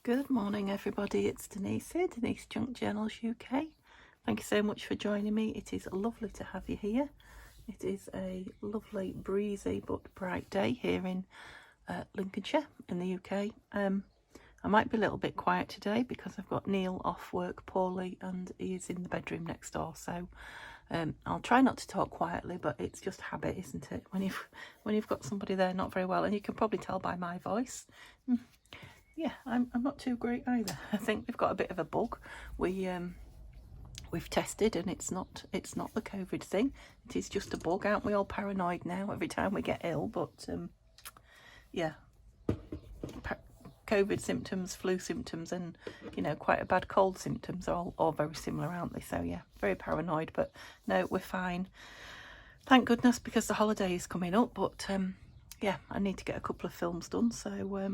Good morning everybody, it's Denise here, Denise Junk Journals UK. Thank you so much for joining me. It is lovely to have you here. It is a lovely breezy but bright day here in Lincolnshire in the UK. I might be a little bit quiet today because I've got Neil off work poorly and he is in the bedroom next door, so I'll try not to talk quietly, but it's just habit, isn't it, when you've got somebody there not very well, and you can probably tell by my voice. Yeah, I'm not too great either. I think we've got a bit of a bug. We've tested and it's not the COVID thing. It is just a bug. Aren't we all paranoid now every time we get ill? But yeah, COVID symptoms, flu symptoms, and quite a bad cold symptoms are all very similar, aren't they? So yeah, very paranoid. But no, we're fine. Thank goodness, because the holiday is coming up. But yeah, I need to get a couple of films done. So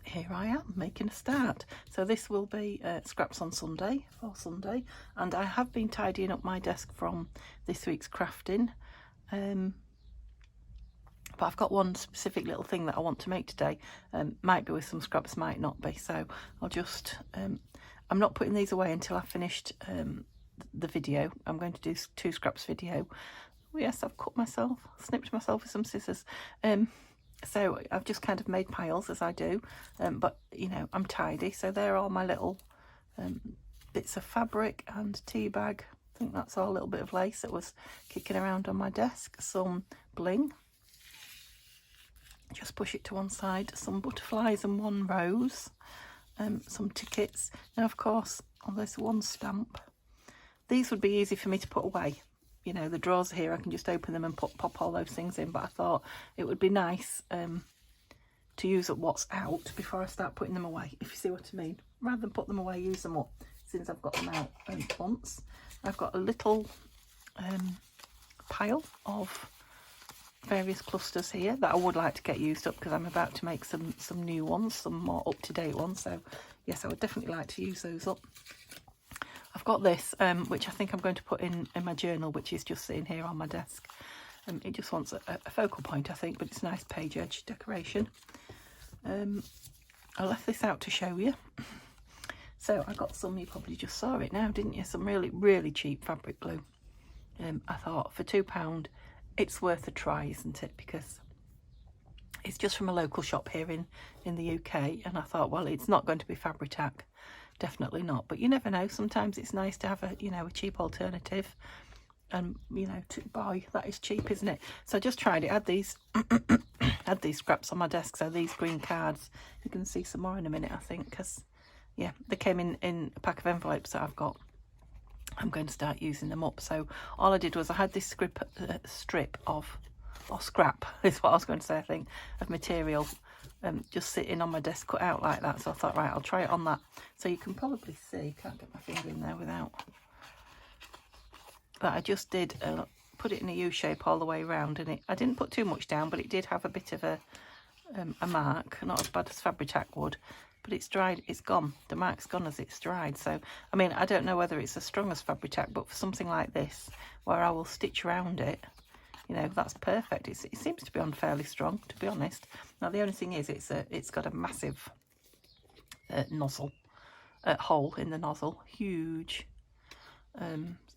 here I am making a start. So this will be scraps on Sunday, for Sunday, and I have been tidying up my desk from this week's crafting, but I've got one specific little thing that I want to make today. Might be with some scraps, might not be, so I'll just I'm not putting these away until I've finished the video. I'm going to do 2 scraps video. Oh, yes, I've cut myself, snipped myself with some scissors. So I've just kind of made piles as I do, but I'm tidy. So there are my little bits of fabric and tea bag. I think that's all, a little bit of lace that was kicking around on my desk. Some bling, just push it to one side. Some butterflies and 1 rose. Some tickets. Now of course, oh, there's 1 stamp. These would be easy for me to put away. The drawers here, I can just open them and pop all those things in, but I thought it would be nice to use up what's out before I start putting them away, if you see what I mean. Rather than put them away, use them up, since I've got them out once. I've got a little pile of various clusters here that I would like to get used up, because I'm about to make some new ones, some more up-to-date ones. So yes, I would definitely like to use those up. I've got this, which I think I'm going to put in my journal, which is just sitting here on my desk. It just wants a focal point, I think, but it's a nice page edge decoration. I left this out to show you. So I got some, you probably just saw it now, didn't you? Some really, really cheap fabric glue. I thought for £2, it's worth a try, isn't it? Because it's just from a local shop here in the UK, and I thought, well, it's not going to be Fabri-Tac. Definitely not, but you never know. Sometimes it's nice to have a cheap alternative, and to buy that is cheap, isn't it? So I just tried it. I had these had these scraps on my desk, so these green cards, you can see some more in a minute, I think, because yeah, they came in a pack of envelopes that I've got. I'm going to start using them up. So all I did was I had this strip of, or scrap is what I was going to say, I think, of material just sitting on my desk, cut out like that. So I thought, right, I'll try it on that. So you can probably see, can't get my finger in there without, that I just did put it in a U shape all the way around, and I didn't put too much down, but it did have a bit of a mark, not as bad as Fabri-Tac would, but it's dried, it's gone, the mark's gone as it's dried. So I mean, I don't know whether it's as strong as Fabri-Tac, but for something like this where I will stitch around it, that's perfect. It seems to be on fairly strong, to be honest. Now the only thing is, it's got a massive nozzle, hole in the nozzle, huge.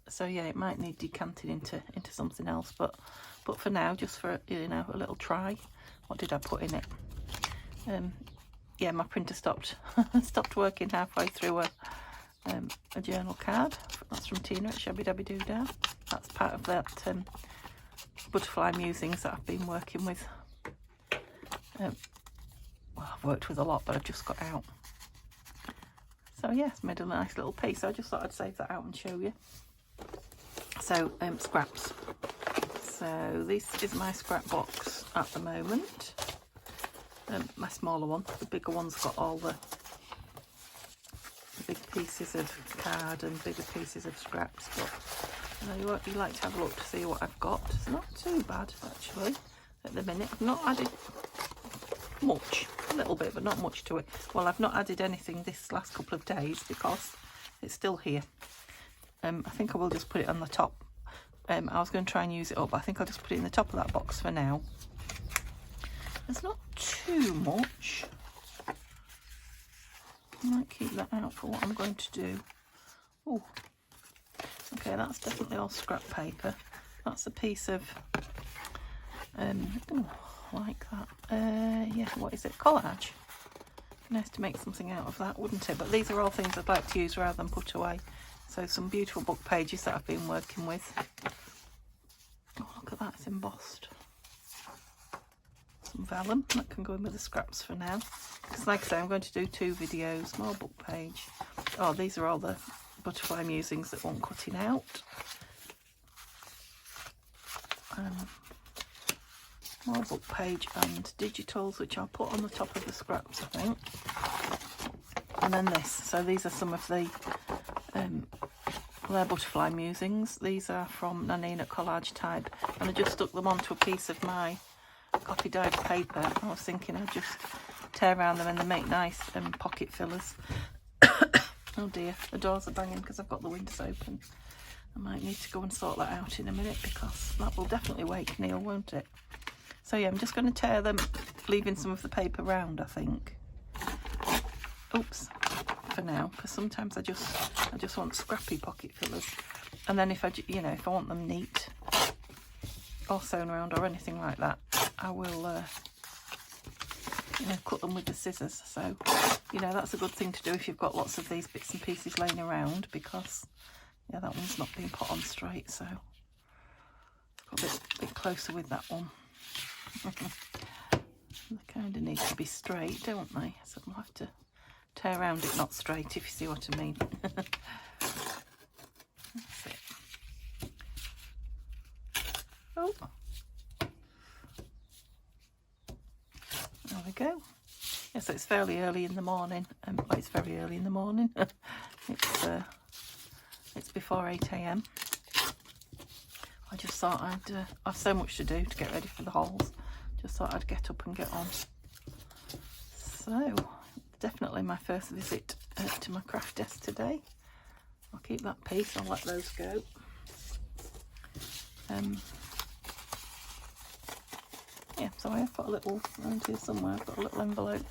So yeah, it might need decanting into something else, but for now, just for a little try. What did I put in it? Yeah, my printer stopped working halfway through a journal card. That's from Tina at Shabby Dabby Doodah. That's part of that butterfly musings that I've been working with. Well, I've worked with a lot, but I've just got out. So yeah, it's made a nice little piece. I just thought I'd save that out and show you. So scraps. So this is my scrap box at the moment. My smaller one. The bigger one's got all the big pieces of card and bigger pieces of scraps, but you like to have a look to see what I've got. It's not too bad actually at the minute. I've not added much, a little bit, but not much to it. Well, I've not added anything this last couple of days because it's still here. I think I will just put it on the top. I was going to try and use it up, but I think I'll just put it in the top of that box for now. There's not too much. keep that out for what I'm going to do. Oh, okay, that's definitely all scrap paper. That's a piece of, oh, like that. Yeah, what is it? Collage. Nice to make something out of that, wouldn't it? But these are all things I'd like to use rather than put away. So some beautiful book pages that I've been working with. Oh, look at that, it's embossed. Some vellum that can go in with the scraps for now. Because like I say, I'm going to do 2 videos, more book page. Oh, these are all the butterfly musings that want cutting out. More book page and digitals, which I'll put on the top of the scraps, I think. And then this. So these are some of the their butterfly musings. These are from Nanina Collage Type, and I just stuck them onto a piece of my copy dyed paper. I was thinking I'd just tear around them and they make nice pocket fillers. Oh dear, the doors are banging because I've got the windows open. I might need to go and sort that out in a minute because that will definitely wake Neil, won't it? So yeah, I'm just going to tear them, leaving some of the paper round, I think. Oops, for now, because sometimes I just want scrappy pocket fillers, and then if I if I want them neat or sewn around or anything like that, I will cut them with the scissors. So that's a good thing to do if you've got lots of these bits and pieces laying around, because yeah, that one's not being put on straight, so got a bit closer with that one. They kind of need to be straight, don't they? So I'll have to tear around it not straight, if you see what I mean. That's it. Oh, there we go. Yeah, so it's fairly early in the morning. Well, it's very early in the morning. It's before 8 AM. I just thought I've so much to do to get ready for the hauls. Just thought I'd get up and get on. So, definitely my first visit to my craft desk today. I'll keep that piece, I'll let those go. Yeah, so I've got a little, around here somewhere, I've got a little envelope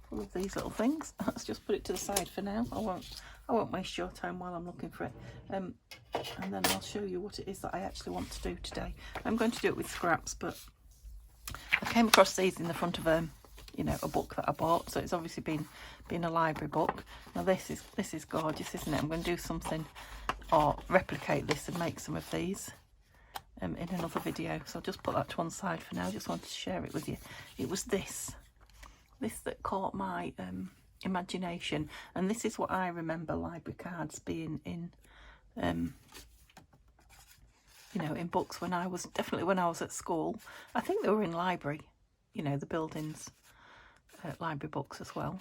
full of these little things. Let's just put it to the side for now. I won't waste your time while I'm looking for it. And then I'll show you what it is that I actually want to do today. I'm going to do it with scraps, but I came across these in the front of a book that I bought, so it's obviously been a library book. Now this is gorgeous, isn't it? I'm going to do something or replicate this and make some of these in another video, so I'll just put that to one side for now. I just wanted to share it with you. It was this that caught my imagination, and this is what I remember library cards being in in books when I was at school. I think they were in library, the buildings, library books as well,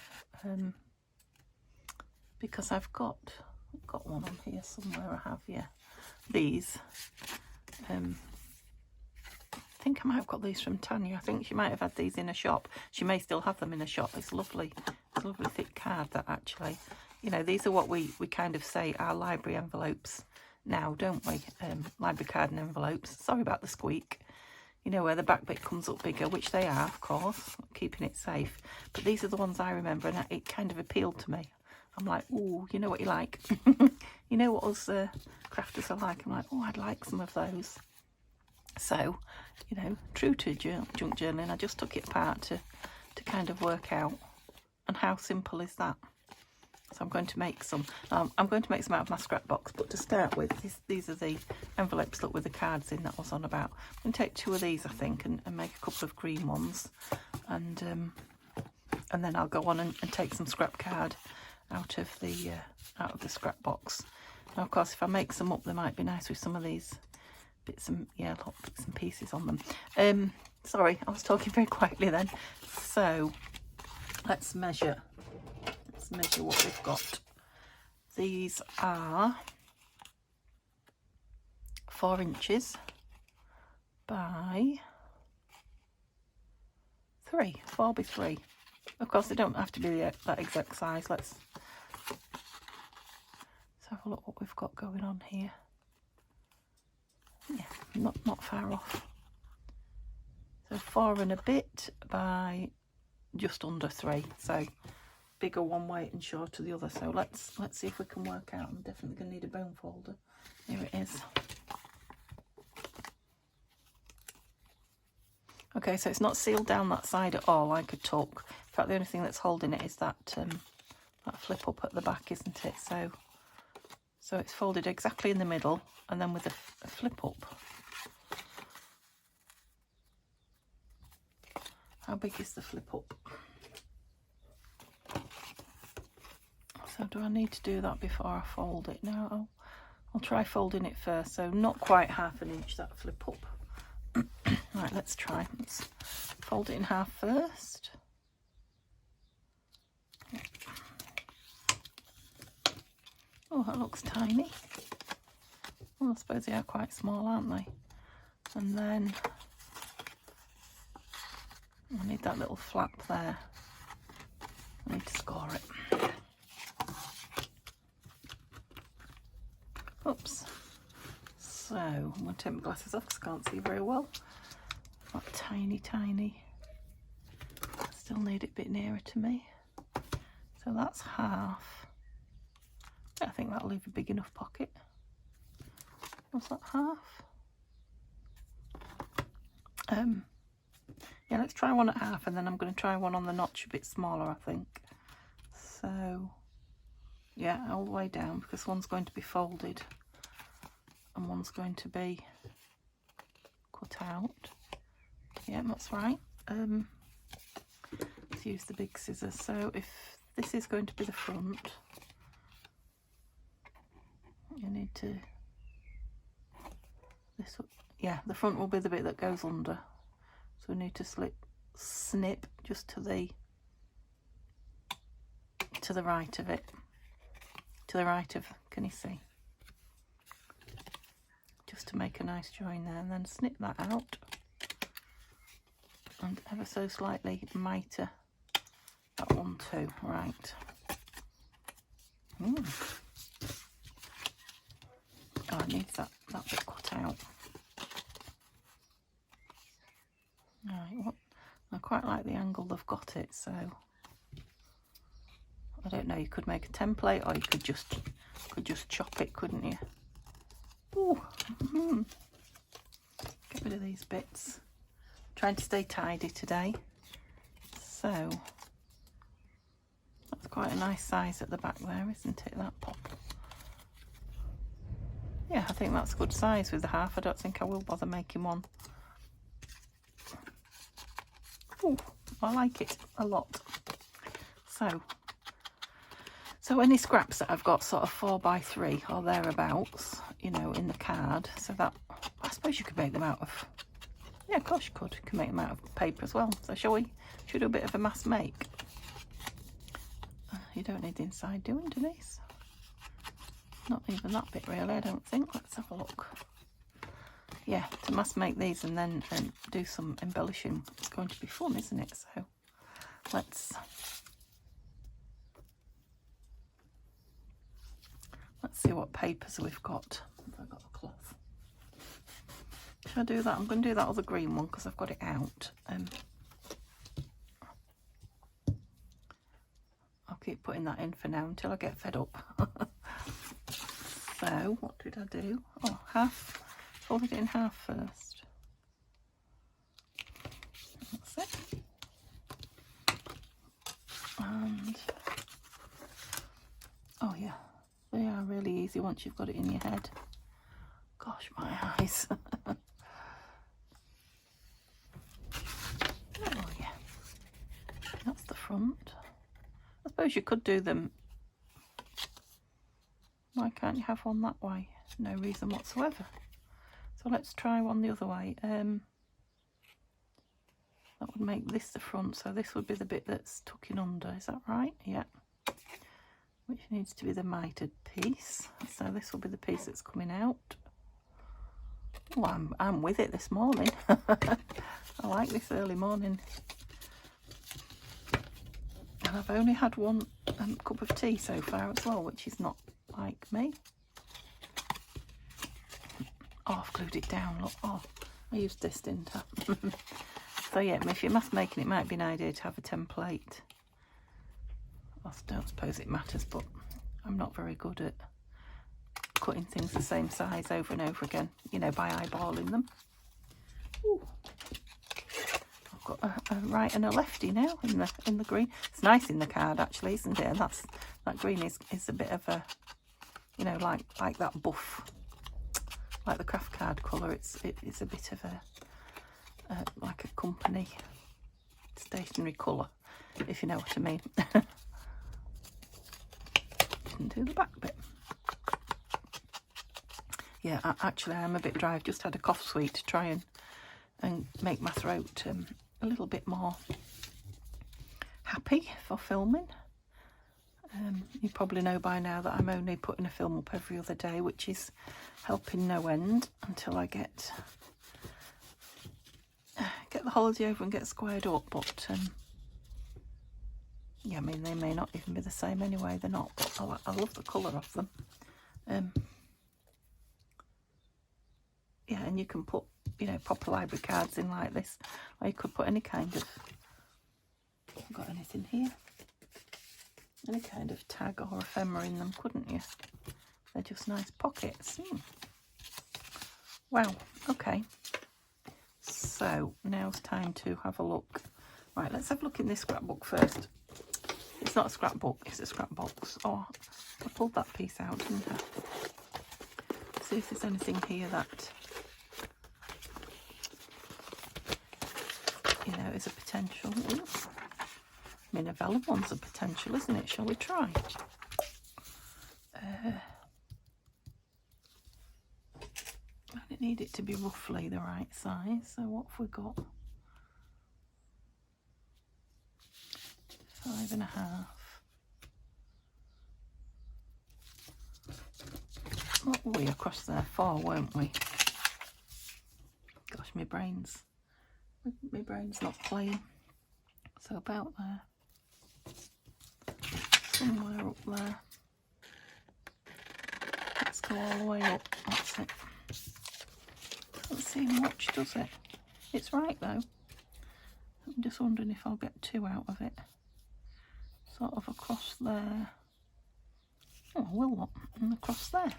because I've got one on here somewhere. I have, yeah, these. I think I might have got these from Tanya. I think she might have had these in a shop. She may still have them in a shop. It's lovely thick card that actually, these are what we kind of say are library envelopes now, don't we? Library card and envelopes. Sorry about the squeak. Where the back bit comes up bigger, which they are, of course, keeping it safe. But these are the ones I remember, and it kind of appealed to me. I'm like, oh, you know what you like? You know what us crafters are like? I'm like, oh, I'd like some of those. So, true to junk journaling, I just took it apart to kind of work out. And how simple is that? So I'm going to make some. I'm going to make some out of my scrap box, but to start with, these are the envelopes with the cards in that I was on about. I'm going to take 2 of these, I think, and make a couple of green ones, and then I'll go on and take some scrap card out of the scrap box. Now, of course, if I make some up, they might be nice with some of these bits and pieces on them. Sorry, I was talking very quietly then. So let's measure what we've got. These are 4 inches by 3, 4 by 3. Of course, they don't have to be that exact size. Let's have a look what we've got going on here. Yeah, not far off. So 4 and a bit by just under 3. So bigger one way and shorter the other. So let's see if we can work out. I'm definitely going to need a bone folder. Here it is. Okay, so it's not sealed down that side at all like a tuck. In fact, the only thing that's holding it is that that flip up at the back, isn't it? So it's folded exactly in the middle, and then with a flip up. How big is the flip up? So do I need to do that before I fold it? No, I'll try folding it first. So not quite 1/2 inch, that flip up. Right, let's try. Let's fold it in half first. Oh, that looks tiny. Well, I suppose they are quite small, aren't they? And then I need that little flap there. I need to score it. Oops. So I'm going to take my glasses off because I can't see very well. That tiny. I still need it a bit nearer to me. So that's 1/2. I think that'll leave a big enough pocket. Was that 1/2? Yeah, let's try one at 1/2, and then I'm going to try one on the notch a bit smaller, I think. So yeah, all the way down, because one's going to be folded and one's going to be cut out. Yeah, that's right. Let's use the big scissors. So if this is going to be the front, you need to, yeah, the front will be the bit that goes under. So we need to snip just to the right of it. To the right of, can you see? Just to make a nice join there, and then snip that out. And ever so slightly miter that one too. Right. Oh, it needs that bit cut out. Right, what? I quite like the angle they've got it, so I don't know, you could make a template, or you could just chop it, couldn't you? Ooh. Get rid of these bits. Trying to stay tidy today. So that's quite a nice size at the back there, isn't it, that pop? Yeah, I think that's a good size with the 1/2. I don't think I will bother making one. Ooh, I like it a lot. So any scraps that I've got sort of 4x3 or thereabouts, you know, in the card, so that, I suppose you could make them out of, yeah, of course you could. You can make them out of paper as well. So shall we do a bit of a mass make? You don't need the inside doing, Denise. Not even that bit really, I don't think. Let's have a look. Yeah, to mass make these and then do some embellishing. It's going to be fun, isn't it? So let's see what papers we've got. Have I got a cloth? Should I do that? I'm going to do that other green one because I've got it out. I'll keep putting that in for now until I get fed up. So what did I do? Oh, folded it in 1/2 first. That's it. And oh yeah, they are really easy once you've got it in your head. Gosh, my eyes. Oh yeah, that's the front. I suppose you could do them. Why can't you have one that way? No reason whatsoever. So let's try one the other way. That would make this the front, so this would be the bit that's tucking under, is that right? Yeah. Which needs to be the mitered piece. So this will be the piece that's coming out. Oh, I'm with it this morning. I like this early morning. And I've only had one cup of tea so far as well, which is not like me. Oh, I've glued it down, look. Oh, I used this, didn't I? So yeah, if you're mass making, it might be an idea to have a template or don't suppose it matters, but I'm not very good at cutting things the same size over and over again, you know, by eyeballing them. Ooh. I've got a right and a lefty now in the green. It's nice in the card actually, isn't it? And that green is a bit of a, you know, like that buff, like the craft card colour. It's a bit of a like a company stationery colour, if you know what I mean. Didn't do the back bit. Yeah, actually I'm a bit dry. I've just had a cough sweet to try and make my throat a little bit more happy for filming. You probably know by now that I'm only putting a film up every other day, which is helping no end until I get the holiday over and get squared up. But yeah, I mean, they may not even be the same anyway. They're not, but I love the colour of them. Yeah, and you can put, you know, proper library cards in like this, or you could put any kind of, got anything here, any kind of tag or ephemera in them, couldn't you? They're just nice pockets. Wow, okay, so now's time to have a look. Right, let's have a look in this scrapbook first. It's not a scrapbook, it's a scrap box. Oh, I pulled that piece out, didn't I? See if there's anything here that, you know, is a potential. Ooh. I mean, a vellum one's a potential, isn't it? Shall we try? I need it to be roughly the right size. So what have we got? 5.5. What were we across there for, weren't we? Gosh, my brain's not playing. So about there. Somewhere up there. Let's go all the way up. That's it. Doesn't seem much, does it? It's right though. I'm just wondering if I'll get 2 out of it. Sort of across there. Oh, I will look. And across there.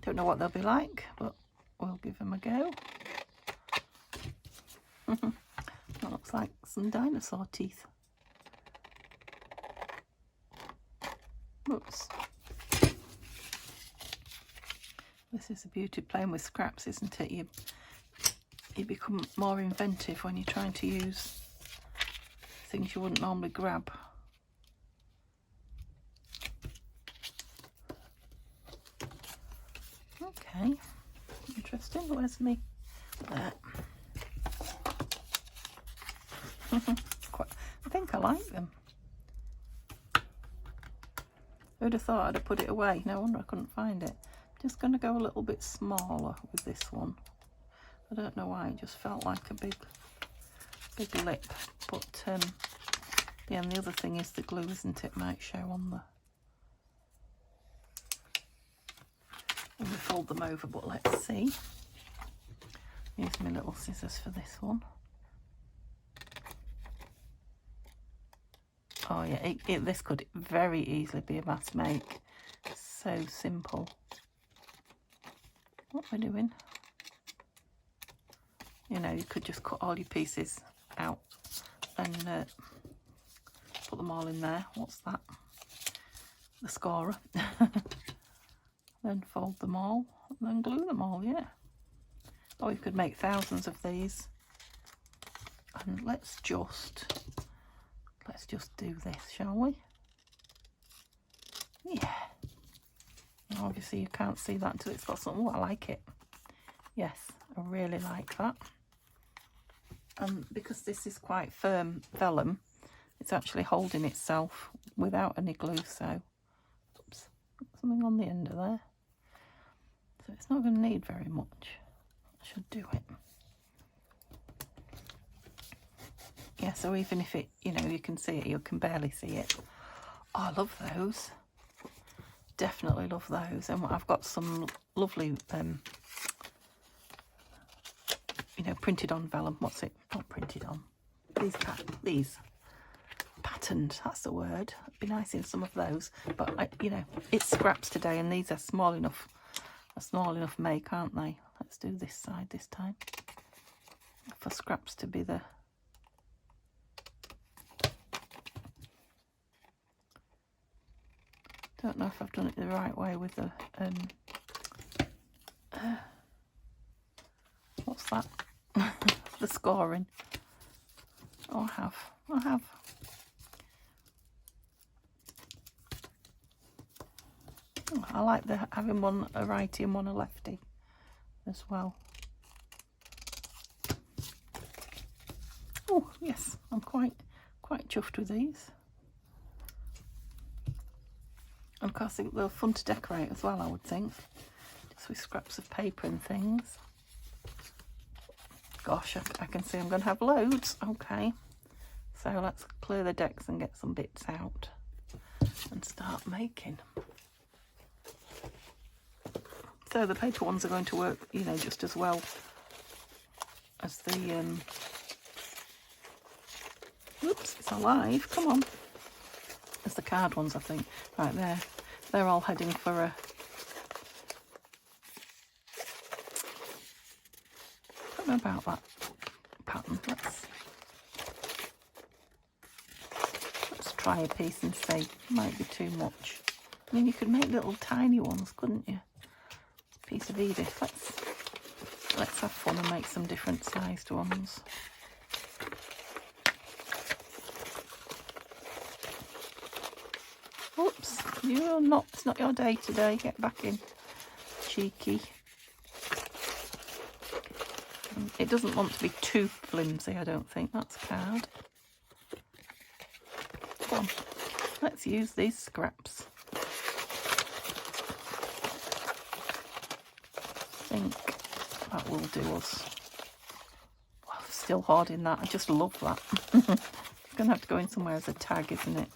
Don't know what they'll be like, but we'll give them a go. That looks like some dinosaur teeth. Oops. This is the beauty of playing with scraps, isn't it? You become more inventive when you're trying to use things you wouldn't normally grab. Okay, interesting. Where's me? There. I think I like them. Who'd have thought I'd have put it away? No wonder I couldn't find it. Just going to go a little bit smaller with this one. I don't know why, it just felt like a big lip. But yeah, and the other thing is the glue, isn't it? Might show on the, when we fold them over, but let's see. Use my little scissors for this one. Oh yeah, this could very easily be a mass make. So simple. What am I doing? You know, you could just cut all your pieces out and put them all in there. What's that? The scorer. Then fold them all, and then glue them all, yeah. Or you could make thousands of these. And let's just do this, shall we? Yeah. Obviously you can't see that until it's got something. Oh, I like it. Yes, I really like that. And because this is quite firm vellum, it's actually holding itself without any glue. So, oops, something on the end of there. So it's not going to need very much. I should do it. Yeah, so even if it, you know, you can see it, you can barely see it. Oh, I love those. Definitely love those. And I've got some lovely, you know, printed on vellum. What's it? Not printed on. These flattened, that's the word. It'd be nice in some of those, but you know, it's scraps today, and these are small enough make, aren't they? Let's do this side this time for scraps to be the don't know if I've done it the right way with the what's that? The scoring. Oh, I have. Oh, I like having one a righty and one a lefty as well. Oh yes, I'm quite chuffed with these. And of course they're fun to decorate as well, I would think, just with scraps of paper and things. Gosh, I can see I'm going to have loads. Okay, so let's clear the decks and get some bits out and start making. So the paper ones are going to work, you know, just as well as the oops, it's alive, come on, as the card ones, I think. Right there, they're all heading for a I don't know about that pattern. Let's try a piece and see. Might be too much. I mean, you could make little tiny ones, couldn't you? Piece of Edith. Let's have fun and make some different sized ones. Oops, it's not your day today. Get back in. Cheeky. It doesn't want to be too flimsy, I don't think. That's card. Come on, let's use these scraps. I think that will do us. Oh, still hoarding that. I just love that. It's going to have to go in somewhere as a tag, isn't it?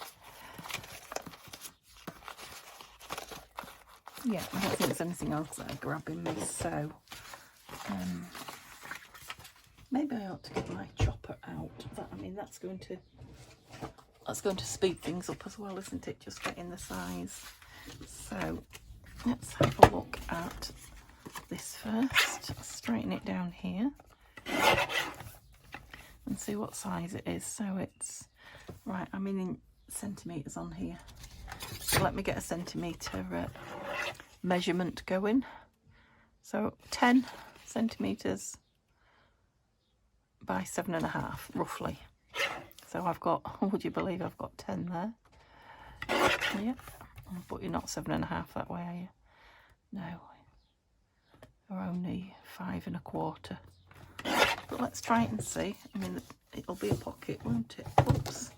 Yeah, I don't think there's anything else that are grabbing me, so maybe I ought to get my chopper out. That's going to speed things up as well, isn't it? Just getting the size. So let's have a look at this first. Straighten it down here and see what size it is. So it's right, I'm in centimetres on here. So let me get a centimetre measurement going. So 10 centimetres by 7.5 roughly. So I've got, would you believe I've got 10 there? Yeah, but you're not 7.5 that way, are you? No, you're only 5 1/4. But let's try it and see. I mean, it'll be a pocket, won't it? Oops.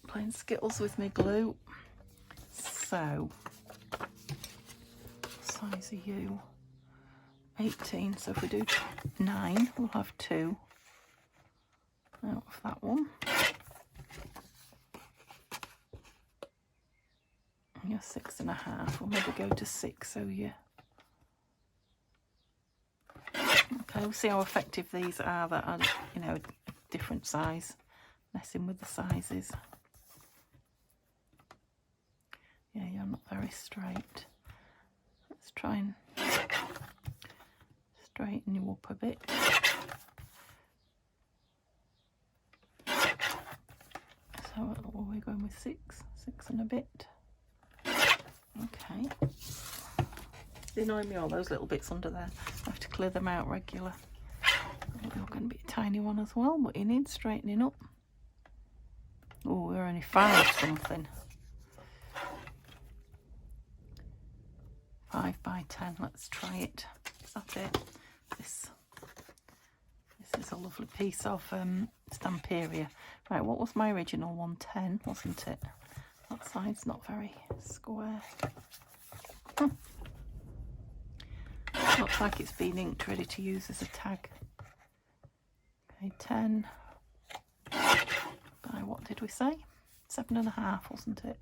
Playing Skittles with me glue. So, what size are you? 18. So if we do 9, we'll have 2 out of that one. You're 6.5. We'll maybe go to 6. So yeah. Okay, we'll see how effective these are that are, you know, different size. Messing with the sizes. Yeah, you're not very straight. Let's try and straighten you up a bit. So what are we going with? 6 and a bit. Okay. They annoy me, all those little bits under there. I have to clear them out regular. You're going to be a tiny one as well, but you need straightening up. Oh, we're only 5 something. 5 by 10. Let's try it. Is that it? This is a lovely piece of Stamperia. Right, what was my original one? 10, wasn't it? That side's not very square. Looks like it's been inked, ready to use as a tag. Okay, 10 by, what did we say? 7.5, wasn't it?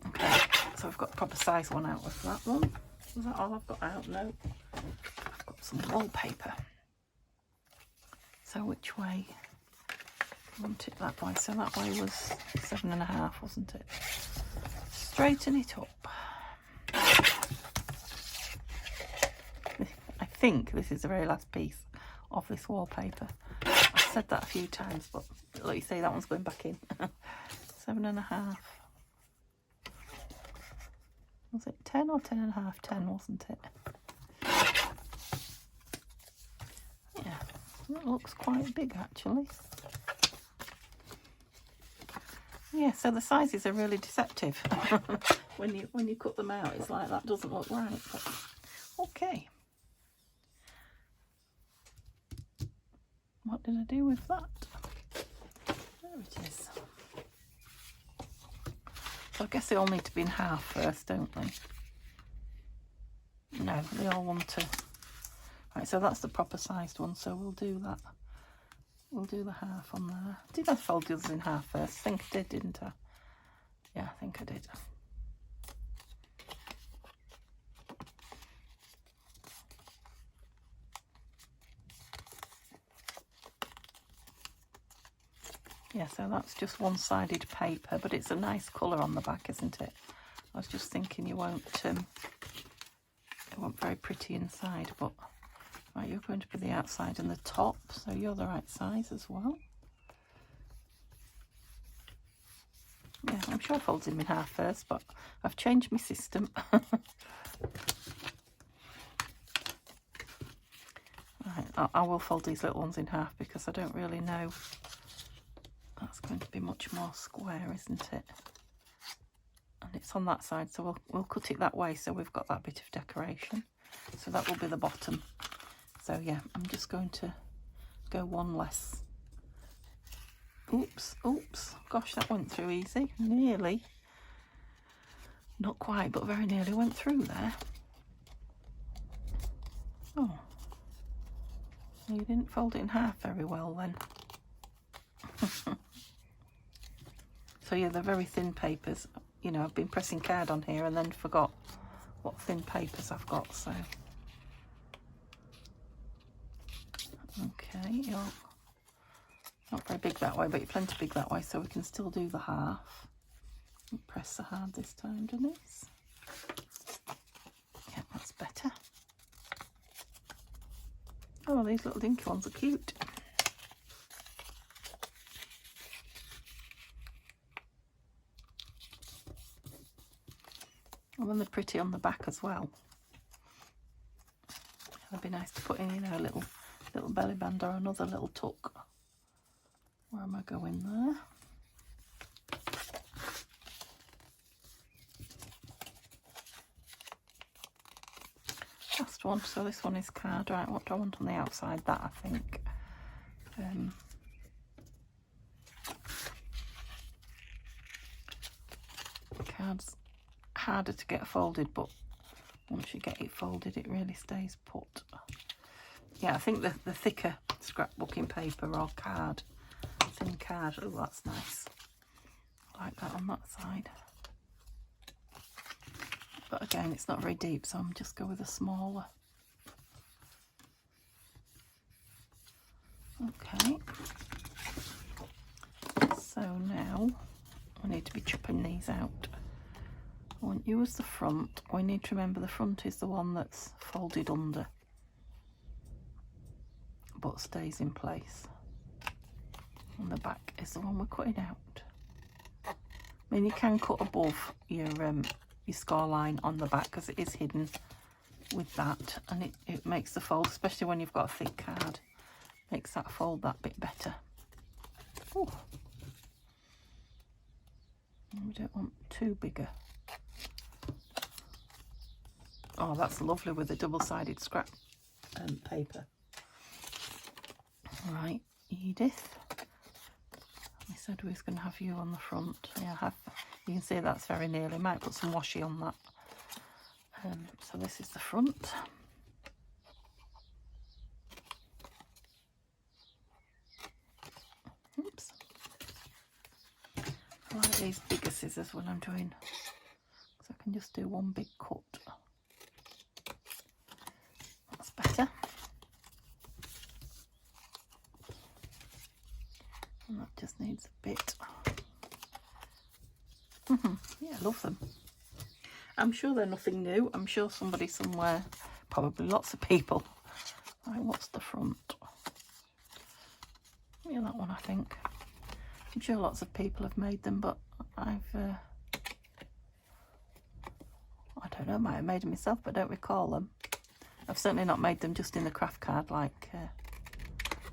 Okay, so I've got a proper size one out of that one. Is that all I've got out? No. I've got some wallpaper. So which way Want it that way, so that way was 7.5, wasn't it? Straighten it up. I think this is the very last piece of this wallpaper. I've said that a few times, but like you say, that one's going back in. 7.5. Was it 10 or 10.5? 10, wasn't it? Yeah, that looks quite big actually. Yeah, so the sizes are really deceptive. when you cut them out, it's like that doesn't look right. But okay. What did I do with that? There it is. So I guess they all need to be in half first, don't they? No, they all want to. Right, so that's the proper sized one, so we'll do that. We'll do the half on there. Did I fold the others in half first? I think I did, didn't I? Yeah, I think I did. Yeah, so that's just one-sided paper, but it's a nice colour on the back, isn't it? I was just thinking it won't very pretty inside, but right, you're going to be the outside and the top, so you're the right size as well. Yeah, I'm sure I folded them in half first, but I've changed my system. Right, I will fold these little ones in half because I don't really know. That's going to be much more square, isn't it? And it's on that side, so we'll cut it that way so we've got that bit of decoration. So that will be the bottom. So yeah, I'm just going to go one less. Oops, gosh, that went through easy. Nearly. Not quite, but very nearly went through there. Oh. You didn't fold it in half very well then. So yeah, they're very thin papers. You know, I've been pressing card on here and then forgot what thin papers I've got, so. Okay, you're not very big that way, but you're plenty big that way, so we can still do the half. Press the hard this time, Denise. Yeah, that's better. Oh, these little dinky ones are cute. And then they're pretty on the back as well. It'd be nice to put in, you know, a little belly band or another little tuck. Where am I going there? Last one. So this one is card. Right, what do I want on the outside? That, I think. Card's harder to get folded, but once you get it folded, it really stays put. Yeah, I think the thicker scrapbooking paper or card, thin card. Oh, that's nice. I like that on that side. But again, it's not very deep, so I'm just go with a smaller. Okay. So now I need to be chopping these out. I want you as the front. We need to remember the front is the one that's folded under, but stays in place. And the back is the one we're cutting out. I mean, you can cut above your score line on the back because it is hidden with that, and it makes the fold, especially when you've got a thick card, makes that fold that bit better. Ooh. We don't want too bigger. Oh, that's lovely with the double-sided scrap paper. Right, Edith. I said we was going to have you on the front. Yeah, you can see that's very nearly. Might put some washi on that. So this is the front. Oops. I like these bigger scissors when I'm doing, because I can just do one big cut. That's better. And that just needs a bit. Yeah, I love them. I'm sure they're nothing new. I'm sure somebody somewhere, probably lots of people. Right, what's the front? Yeah, that one I think. I'm sure lots of people have made them, but I don't know, I might have made them myself, but I don't recall them. I've certainly not made them just in the craft card like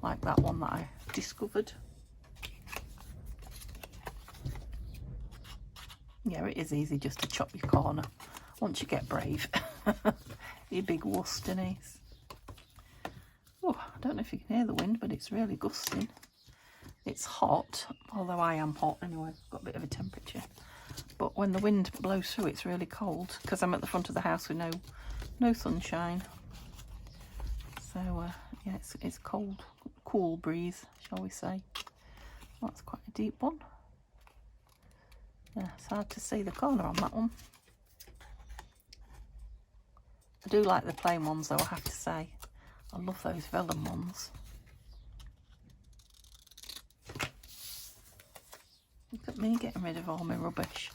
that one that I discovered. Yeah, it is easy just to chop your corner once you get brave. You big Worcesternese. Oh, I don't know if you can hear the wind, but it's really gusting. It's hot, although I am hot anyway. I've got a bit of a temperature. But when the wind blows through, it's really cold because I'm at the front of the house with no sunshine. So yeah, it's cold, cool breeze, shall we say. That's quite a deep one. Yeah, it's hard to see the corner on that one. I do like the plain ones though, I have to say. I love those vellum ones. Look at me getting rid of all my rubbish.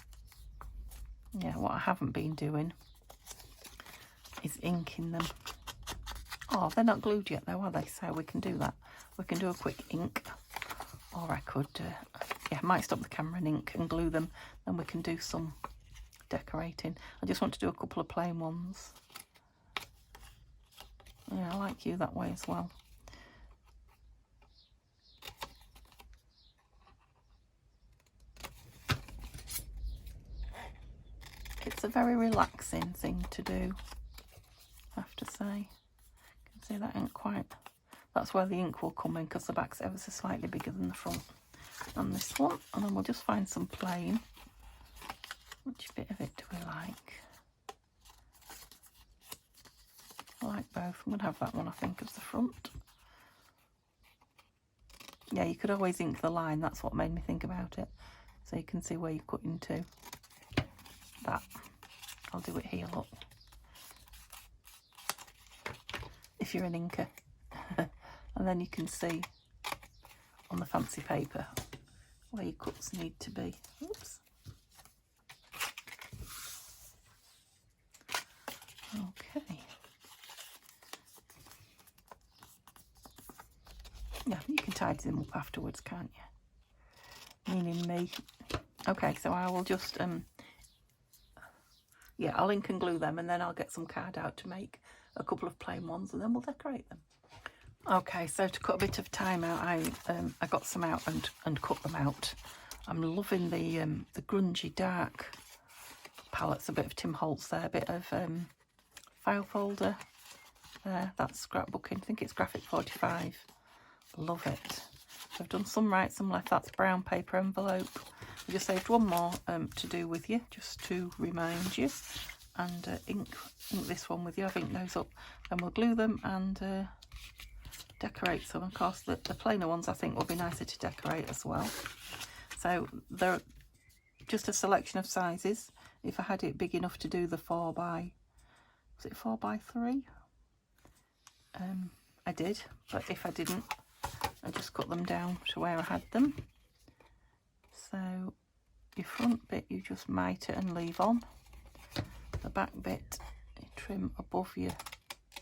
Yeah, what I haven't been doing is inking them. Oh, they're not glued yet though, are they? So we can do that. We can do a quick ink. Or I could, yeah, I might stop the camera and ink and glue them. Then we can do some decorating. I just want to do a couple of plain ones. Yeah, I like you that way as well. It's a very relaxing thing to do, I have to say. You can see that ain't quite... That's where the ink will come in because the back's ever so slightly bigger than the front on this one. And then we'll just find some plain. Which bit of it do we like? I like both. I'm going to have that one, I think, as the front. Yeah, you could always ink the line. That's what made me think about it. So you can see where you're cutting to. That. I'll do it here, look. If you're an inker. And then you can see on the fancy paper where your cuts need to be. Oops. Okay. Yeah, you can tidy them up afterwards, can't you? Meaning me. Okay, so I will just, yeah, I'll ink and glue them and then I'll get some card out to make a couple of plain ones and then we'll decorate them. Okay, so to cut a bit of time out, I got some out and cut them out. I'm loving the grungy dark palettes, a bit of Tim Holtz there, a bit of file folder there, that's scrapbooking, I think it's Graphic 45. Love it. I've done some right, some left. That's brown paper envelope. I just saved one more to do with you, just to remind you. And ink this one with you. I've inked those up. And we'll glue them and decorate some. Of course, the plainer ones I think will be nicer to decorate as well. So they're just a selection of sizes. If I had it big enough to do the 4x, was it 4x3? I did, but if I didn't, I just cut them down to where I had them. So your front bit you just mite it and leave on. The back bit you trim above your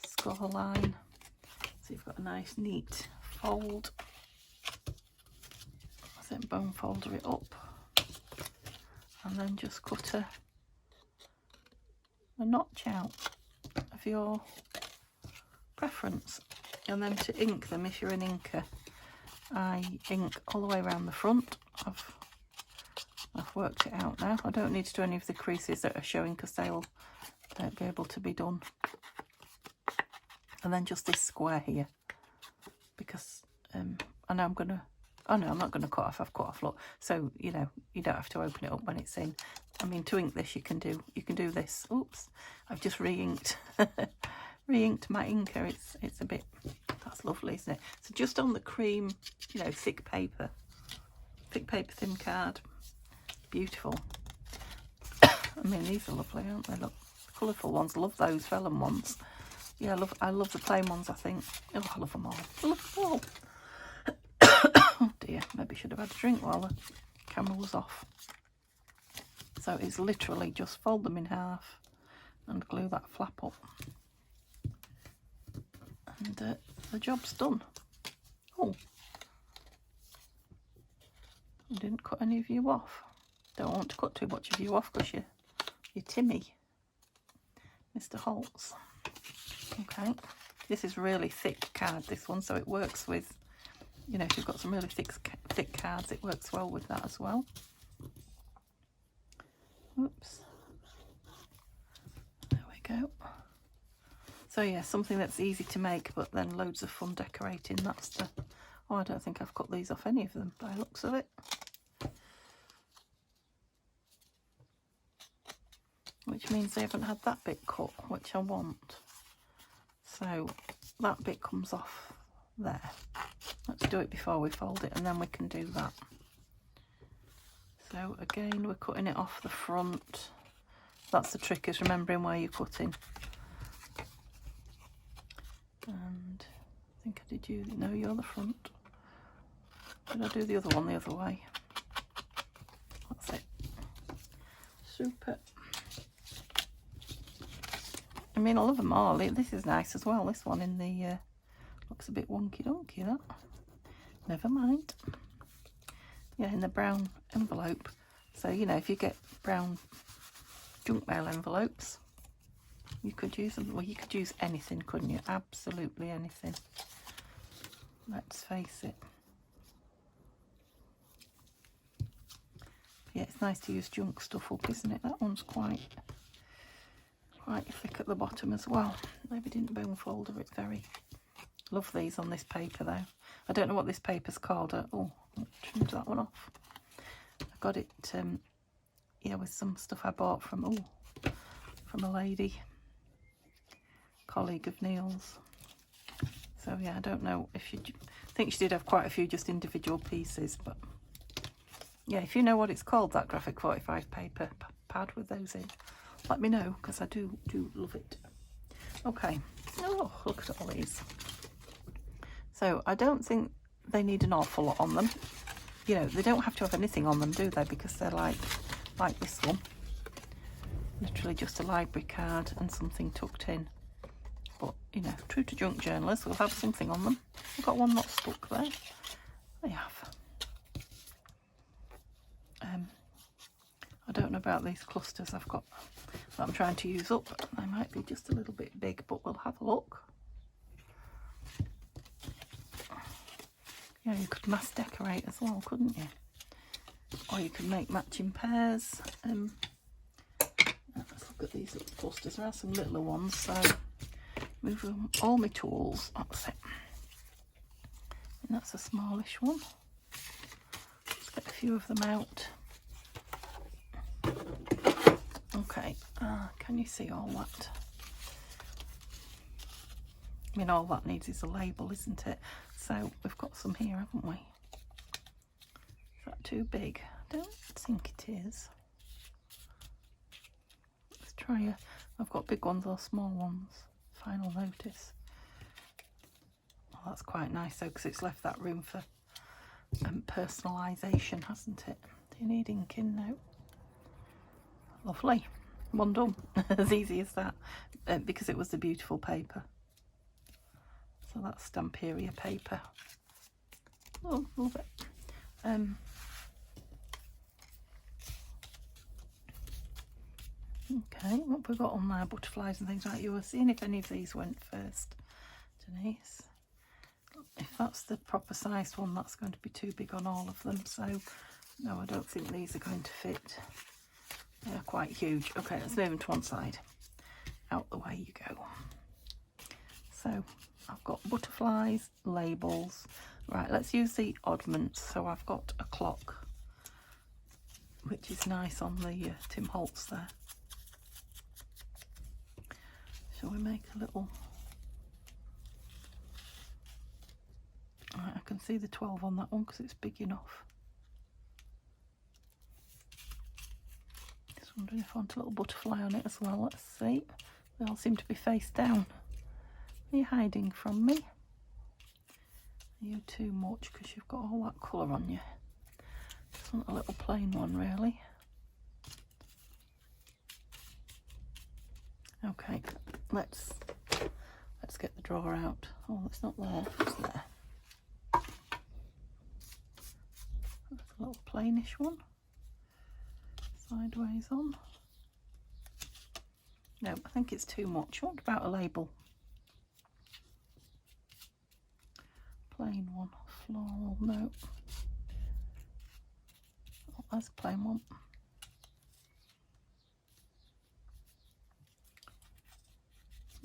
score line. So you've got a nice neat fold. Then bone folder it up. And then just cut a notch out of your preference. And then to ink them, if you're an inker, I ink all the way around the front. I've worked it out now. I don't need to do any of the creases that are showing because they'll be able to be done. And then just this square here, because I know I'm going to, oh no, I'm not going to cut off, I've cut off, look. So, you know, you don't have to open it up when it's in. I mean, to ink this, you can do this. Oops, I've just re-inked. Re-inked my inker. It's a bit, that's lovely, isn't it? So just on the cream, you know, thick paper, thin card. Beautiful. I mean, these are lovely, aren't they? Look, colourful ones. Love those vellum ones. Yeah, I love the plain ones, I think. Oh, I love them all. I love them all. Oh dear. dear, maybe should have had a drink while the camera was off. So it's literally just fold them in half and glue that flap up. And the job's done. Oh, I didn't cut any of you off. Don't want to cut too much of you off because you're Timmy, Mr. Holtz. Okay, this is really thick card, this one, so it works with, you know, if you've got some really thick cards, it works well with that as well. Oops. There we go. So yeah, something that's easy to make, but then loads of fun decorating. That's the... Oh, I don't think I've cut these off any of them by the looks of it. Which means they haven't had that bit cut, which I want. So that bit comes off there. Let's do it before we fold it, and then we can do that. So again, we're cutting it off the front. That's the trick, is remembering where you're cutting. And I think I did you. No, you're the front. Did I do the other one the other way? That's it. Super. I mean, I love them all. This is nice as well. This one in the looks a bit wonky donkey. That. Never mind. Yeah, in the brown envelope. So you know, if you get brown junk mail envelopes, you could use them. Well, you could use anything, couldn't you? Absolutely anything. Let's face it. Yeah, it's nice to use junk stuff up, isn't it? That one's quite thick at the bottom as well. Maybe didn't bone folder it very. Love these on this paper though. I don't know what this paper's called. Oh, I trimmed that one off. I got it, yeah, with some stuff I bought from a lady, colleague of Neil's. So yeah, I don't know if she, I think she did have quite a few just individual pieces, but yeah, if you know what it's called, that graphic 45 paper pad with those in, let me know, because I do love it. Okay, oh, look at all these. So I don't think they need an awful lot on them. You know, they don't have to have anything on them, do they? Because they're like this one. Literally just a library card and something tucked in. But, you know, true to junk journalists, will have something on them. I've got one not stuck there. They have. I don't know about these clusters I've got that I'm trying to use up. They might be just a little bit big, but we'll have a look. Yeah, you could mass decorate as well, couldn't you? Or you could make matching pairs. Let's look at these little clusters. There are some littler ones, so move them, all my tools. That's it. And that's a smallish one. Let's get a few of them out. Okay, can you see all that? I mean, all that needs is a label, isn't it? So we've got some here, haven't we? Is that too big? I don't think it is. Let's try I've got big ones or small ones. Final notice. Well, that's quite nice though, because it's left that room for personalisation, hasn't it? Do you need ink in now? Lovely. One done. As easy as that. Because it was the beautiful paper. So that's Stamperia paper. Oh, love it. Okay, what have we got on there? Butterflies and things like you were seeing if any of these went first, Denise. If that's the proper sized one, that's going to be too big on all of them. So, no, I don't think these are going to fit. They're quite huge. Okay, let's move them to one side. Out the way you go. So, I've got butterflies, labels. Right, let's use the oddments. So I've got a clock, which is nice on the Tim Holtz there. Shall we make a little... Right, I can see the 12 on that one because it's big enough. Just wondering if I want a little butterfly on it as well. Let's see. They all seem to be face down. Are you hiding from me? You too much because you've got all that colour on you. Just want a little plain one, really. Okay, let's get the drawer out. Oh, it's not there. It's there. That's a little plainish one. Sideways on. No, I think it's too much. What about a label? Plain one. Floral. No. Oh, that's a plain one.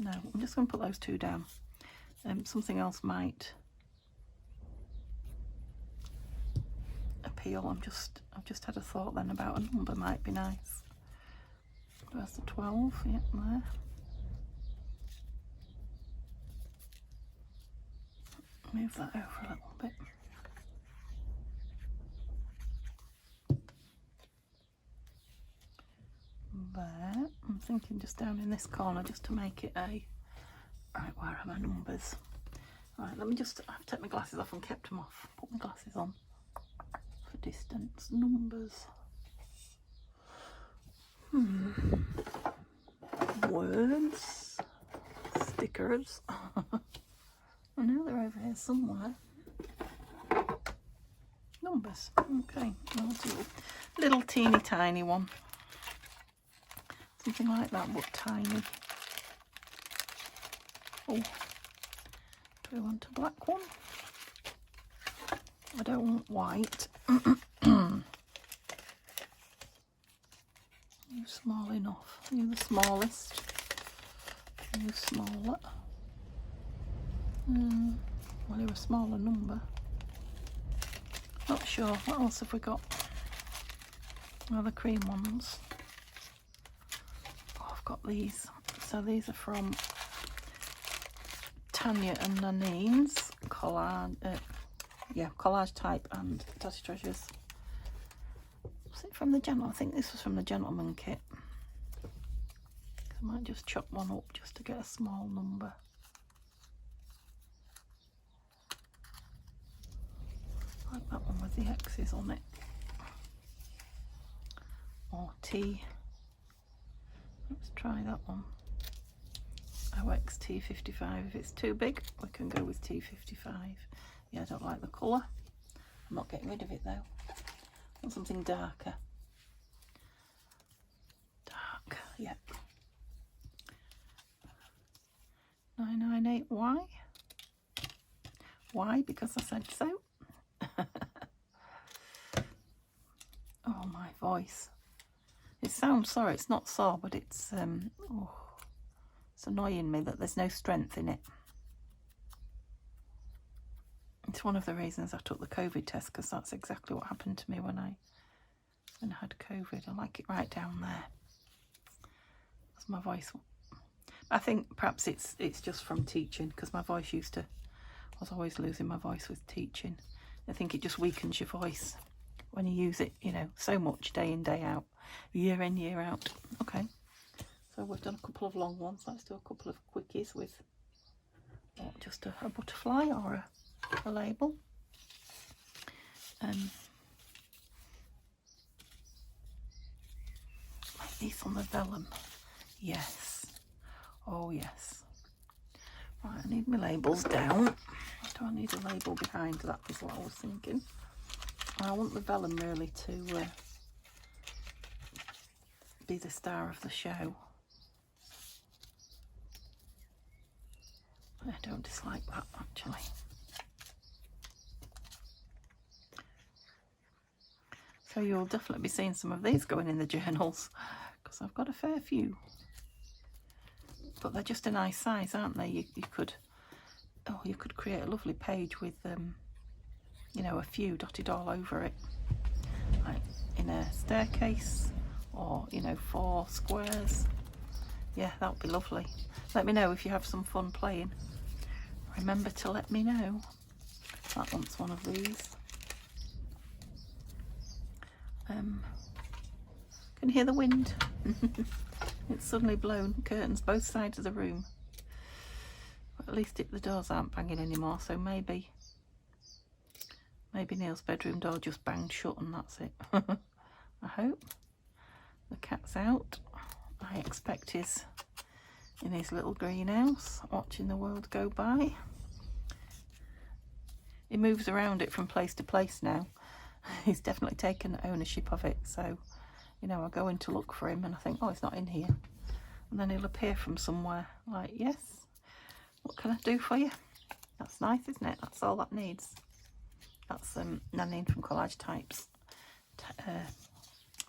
No, I'm just going to put those two down. Something else might appeal. I've just had a thought then about a number might be nice. There's the 12, yep, there. Move that over a little bit. There. I'm thinking just down in this corner just to make it a... Right, where are my numbers? Right, let me just... I've taken my glasses off and kept them off. Put my glasses on for distance. Numbers. Words. Stickers. I know they're over here somewhere. Numbers. Okay, I'll do a little teeny tiny one. Something like that, but tiny. Oh, do we want a black one? I don't want white. You small enough. You the smallest. You smaller. Well, you're a smaller number. Not sure. What else have we got? Oh, the cream ones. Oh, I've got these. So these are from Tanya and Nanine's collage. Collage Type and Tatty Treasures. Was it from the Gentleman? I think this was from the Gentleman kit. I might just chop one up just to get a small number. I like that one with the X's on it. Or T. Let's try that one. OX T55. If it's too big, we can go with T55. Yeah, I don't like the colour. I'm not getting rid of it though. I want something darker. Dark, yeah. 998Y. Why? Because I said so. Oh, my voice. It sounds, sorry, it's not sore, but it's it's annoying me that there's no strength in it. It's one of the reasons I took the COVID test, because that's exactly what happened to me when I had COVID. I like it right down there. That's my voice. I think perhaps it's just from teaching, because my voice I was always losing my voice with teaching. I think it just weakens your voice when you use it, you know, so much day in, day out, year in, year out. Okay, so we've done a couple of long ones. Let's do a couple of quickies with just a butterfly or a label. Like these on the vellum. Yes. Oh, yes. Right, I need my labels down. Do I need a label behind? That was what I was thinking. I want the vellum really to be the star of the show. I don't dislike that, actually. So you'll definitely be seeing some of these going in the journals, because I've got a fair few. But they're just a nice size, aren't they? You could create a lovely page with you know, a few dotted all over it, like in a staircase, or, you know, 4 squares. Yeah, that would be lovely. Let me know if you have some fun playing. Remember to let me know. That wants one of these. Can you hear the wind? It's suddenly blown curtains both sides of the room. But at least the doors aren't banging anymore, so maybe Maybe Neil's bedroom door just banged shut and that's it. I hope. The cat's out. I expect he's in his little greenhouse watching the world go by. He moves around it from place to place now. He's definitely taken ownership of it, so you know, I go in to look for him and I think, oh, he's not in here, and then he'll appear from somewhere like, yes, what can I do for you? That's nice, isn't it? That's all that needs. That's Nanine from Collage Types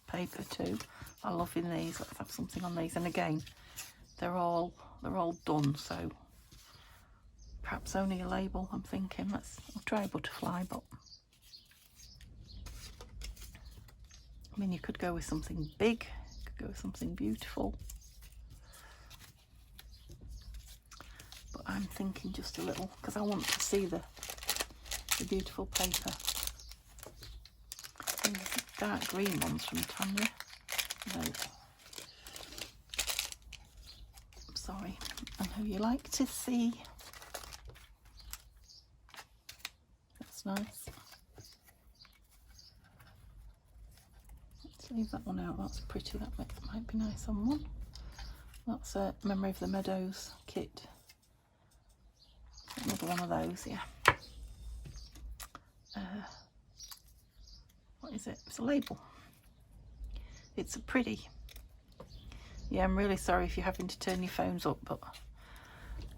paper too. I love in these. Let's have something on these, and again, they're all done, so perhaps only a label. I'm thinking I'll try a butterfly, but I mean, you could go with something big, you could go with something beautiful, but I'm thinking just a little, because I want to see the beautiful paper. These dark green ones from Tanya. No, I'm sorry. I know you like to see. That's nice. Let's leave that one out. That's pretty. That might be nice on one. That's a Memory of the Meadows kit. Another one of those, yeah. What is it? It's a label. It's a pretty. Yeah, I'm really sorry if you're having to turn your phones up, but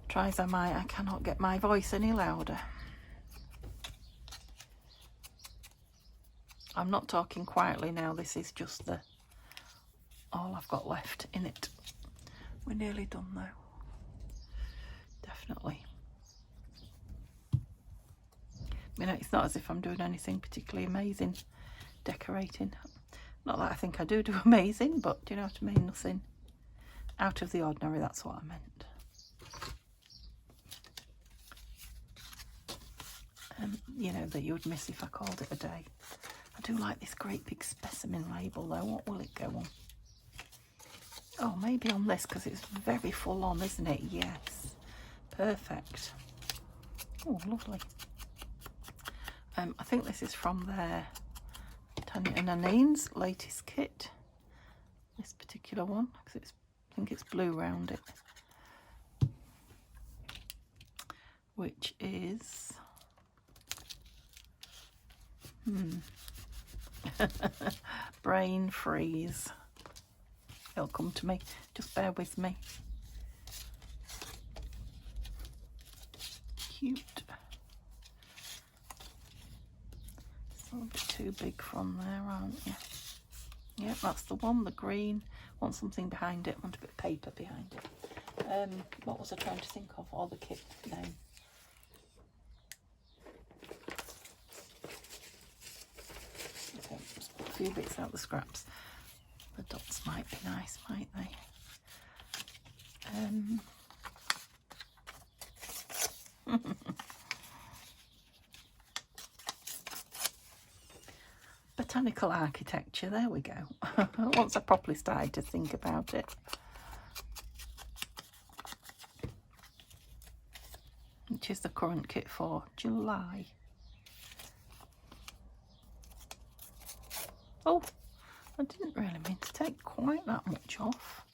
try as I might, I cannot get my voice any louder. I'm not talking quietly now. This is just all I've got left in it. We're nearly done though. Definitely. You know, it's not as if I'm doing anything particularly amazing decorating. Not that I think I do amazing, but do you know what I mean? Nothing out of the ordinary, that's what I meant. You know, that you would miss if I called it a day. I do like this great big specimen label though. What will it go on? Oh, maybe on this, because it's very full on, isn't it? Yes. Perfect. Oh, lovely. I think this is from their Tanya and Nanine's latest kit. This particular one, because I think it's blue round it. Which is... Brain Freeze. It'll come to me. Just bear with me. Cute. It's a little bit too big from there, aren't you? Yep, that's the one, the green. Want something behind it, want a bit of paper behind it. What was I trying to think of? Or the kit name? Okay, just put a few bits out the scraps. The dots might be nice, might they? Botanical architecture, there we go. Once I properly started to think about it. Which is the current kit for July. Oh, I didn't really mean to take quite that much off.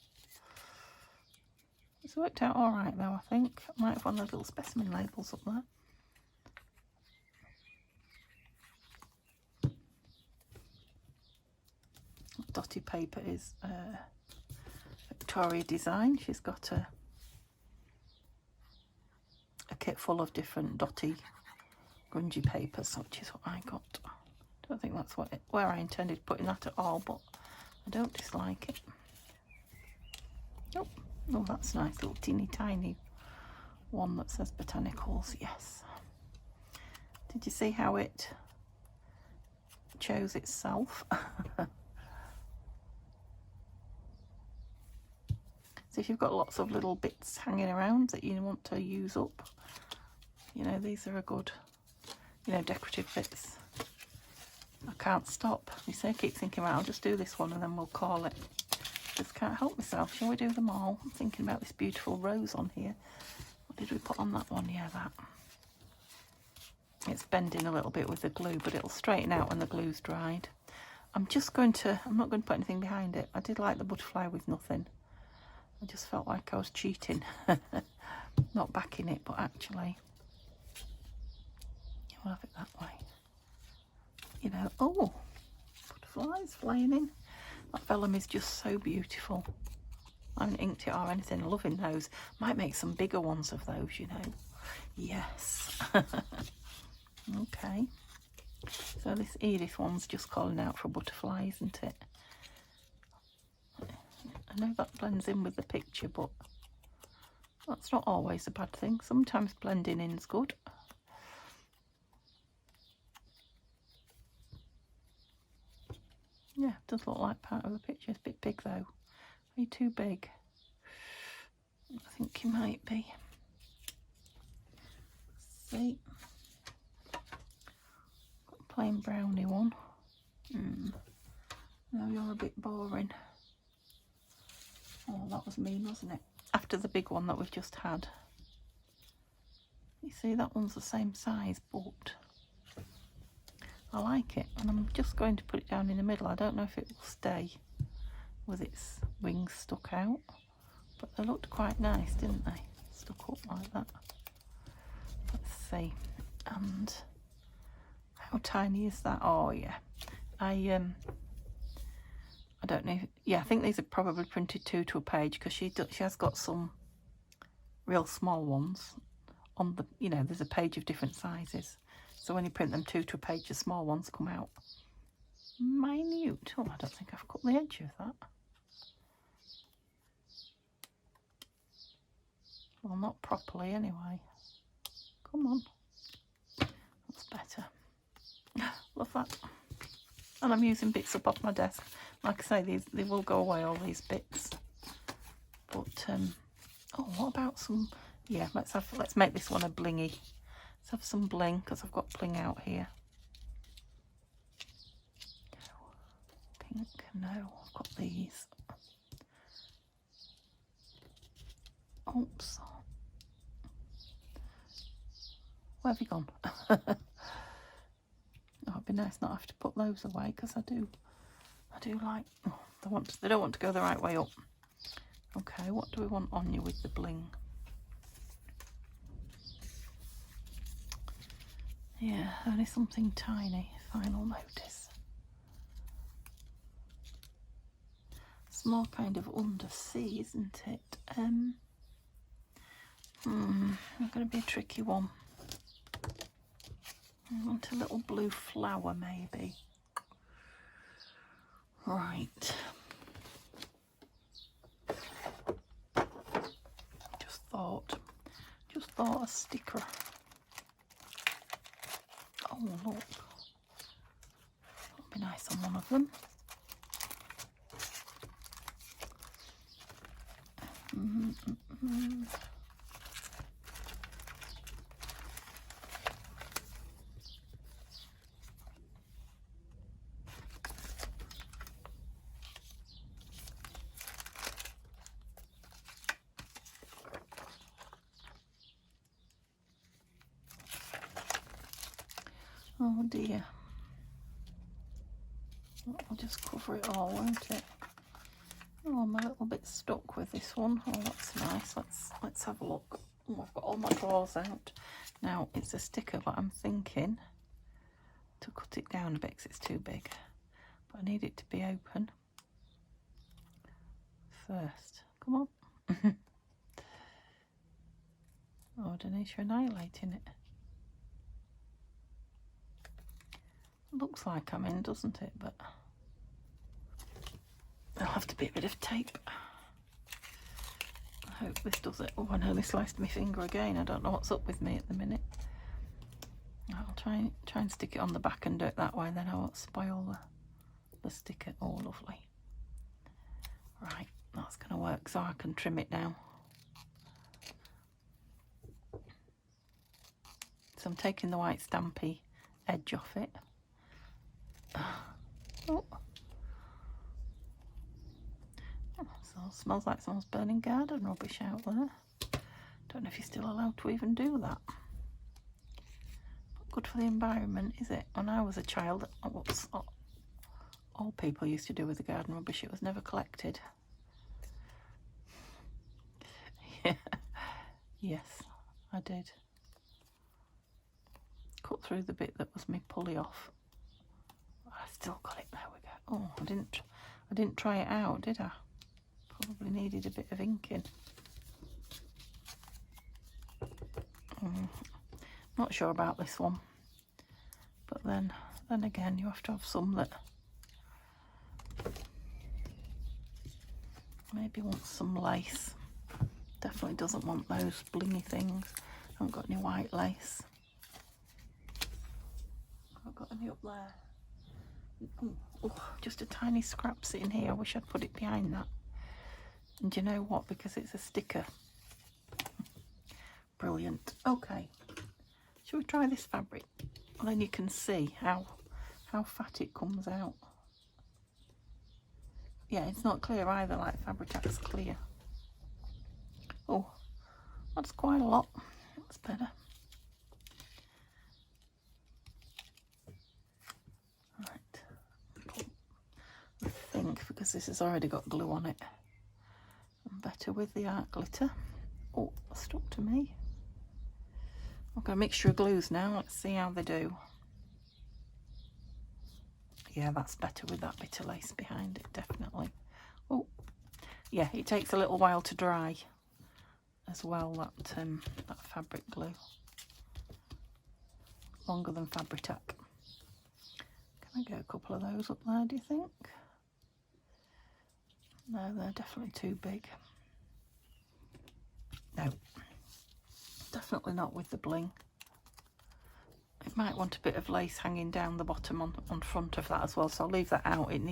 It's worked out all right though, I think. I might have one of those little specimen labels up there. Dotty paper is Victoria Design. She's got a kit full of different dotty grungy papers, which is what I got. I don't think that's where I intended putting that at all, but I don't dislike it. Oh, that's nice, little teeny tiny one that says botanicals. Yes. Did you see how it chose itself? So if you've got lots of little bits hanging around that you want to use up, you know, these are a good, you know, decorative bits. I can't stop. You say, I keep thinking, right, I'll just do this one and then we'll call it. Just can't help myself. Shall we do them all? I'm thinking about this beautiful rose on here. What did we put on that one? Yeah, that. it's bending a little bit with the glue, but it'll straighten out when the glue's dried. I'm not going to put anything behind it. I did like the butterfly with nothing. I just felt like I was cheating. Not backing it, but actually, you'll have it that way. You know, oh, butterflies flying in. That vellum is just so beautiful. I haven't inked it or anything. Loving those. Might make some bigger ones of those, you know. Yes. Okay. So this Edith one's just calling out for a butterfly, isn't it? I know that blends in with the picture, but that's not always a bad thing. Sometimes blending in's good. Yeah, it does look like part of the picture. It's a bit big though. Are you too big? I think you might be. Let's see. Plain brownie one. No, you're a bit boring. Oh, that was mean, wasn't it? After the big one that we've just had. You see, that one's the same size, but I like it. And I'm just going to put it down in the middle. I don't know if it will stay with its wings stuck out, but they looked quite nice, didn't they? Stuck up like that. Let's see. And how tiny is that? Oh yeah, I don't know. Yeah, I think these are probably printed 2 to a page, because she has got some real small ones on the, you know, there's a page of different sizes. So when you print them 2 to a page, the small ones come out minute. Oh, I don't think I've cut the edge of that. Well, not properly anyway. Come on. That's better. Love that. And I'm using bits up off my desk. Like I say, they will go away, all these bits. But oh, what about some? Yeah, let's make this one a blingy. Let's have some bling, because I've got bling out here. Pink, no, I've got these. Oops. Where have you gone? Oh, it'd be nice not have to put those away, because I do like, oh, they don't want to go the right way up. Okay, what do we want on you with the bling? Yeah, only something tiny. Final notice. Small kind of undersea, isn't it? Not going to be a tricky one. I want a little blue flower, maybe. Right. Just thought a sticker. Oh, look. That'll be nice on one of them. Oh dear. I'll just cover it all, won't it? Oh, I'm a little bit stuck with this one. Oh, that's nice. Let's have a look. Oh, I've got all my drawers out. Now, it's a sticker, but I'm thinking to cut it down a bit because it's too big. But I need it to be open first. Come on. Oh, Denise, you're annihilating it. Looks like I'm in, doesn't it? But there'll have to be a bit of tape. I hope this does it. Oh, I nearly sliced my finger again. I don't know what's up with me at the minute. I'll try and stick it on the back and do it that way, then I won't spoil the sticker. Oh, lovely. Right, that's going to work, so I can trim it now. So I'm taking the white stampy edge off it. Oh. So it smells like someone's burning garden rubbish out there. Don't know if you're still allowed to even do that. But good for the environment, is it? When I was a child, what's all people used to do with the garden rubbish, it was never collected. Yeah. Yes, I did. Cut through the bit that was my pulley off. I still got it. There we go. Oh, I didn't try it out, did I? Probably needed a bit of inking. Not sure about this one, but then again, you have to have some that maybe wants some lace. Definitely doesn't want those blingy things. I haven't got any white lace. I've got any up there. Oh, just a tiny scrap sitting here. I wish I'd put it behind that. And do you know what? Because it's a sticker. Brilliant. Okay. Shall we try this fabric? And then you can see how fat it comes out. Yeah, it's not clear either, like Fabri-Tac clear. Oh, that's quite a lot. That's better. Right. I think because this has already got glue on it, I'm better with the art glitter. Oh, stuck to me. I've got a mixture of glues now. Let's see how they do. Yeah, that's better with that bit of lace behind it, definitely. Oh, yeah, it takes a little while to dry as well, that fabric glue. Longer than Fabri-Tac. Can I get a couple of those up there, do you think? No, they're definitely too big. No, definitely not with the bling. It might want a bit of lace hanging down the bottom on front of that as well, so I'll leave that out. It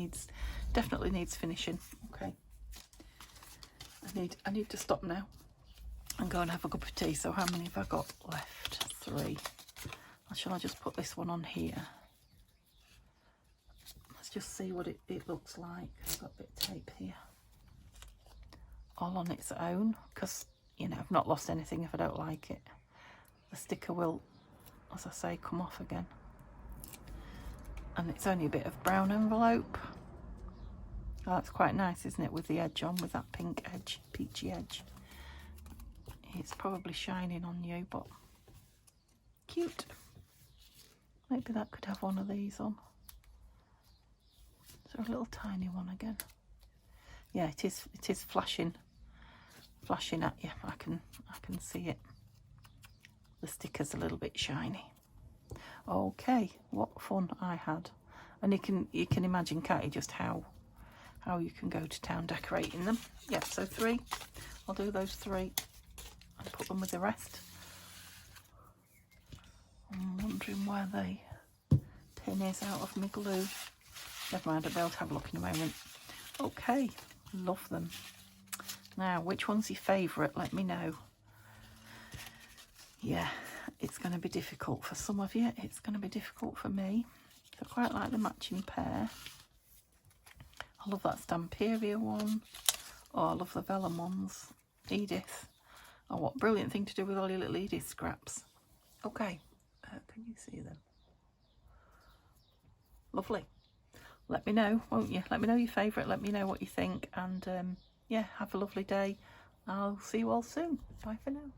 definitely needs finishing. Okay. I need to stop now and go and have a cup of tea. So how many have I got left? 3. Shall I just put this one on here? Let's just see what it looks like. I've got a bit of tape here. All on its own, because, you know, I've not lost anything if I don't like it. The sticker will, as I say, come off again. And it's only a bit of brown envelope. Oh, that's quite nice, isn't it, with the edge on, with that pink edge, peachy edge. It's probably shining on you, but cute. Maybe that could have one of these on. Is there a little tiny one again? Yeah, it is flashing at you. I can see it. The sticker's a little bit shiny. Okay, what fun I had. And you can imagine, can't you, just how you can go to town decorating them. Yeah, so 3. I'll do those 3 and put them with the rest. I'm wondering where the pin is out of my glue. Never mind, I'll be able to have a look in a moment. Okay, love them. Now, which one's your favourite? Let me know. Yeah, it's going to be difficult for some of you. It's going to be difficult for me. I quite like the matching pair. I love that Stamperia one. Oh, I love the vellum ones. Edith. Oh, what a brilliant thing to do with all your little Edith scraps. Okay, can you see them? Lovely. Let me know, won't you? Let me know your favourite. Let me know what you think. And yeah, have a lovely day. I'll see you all soon. Bye for now.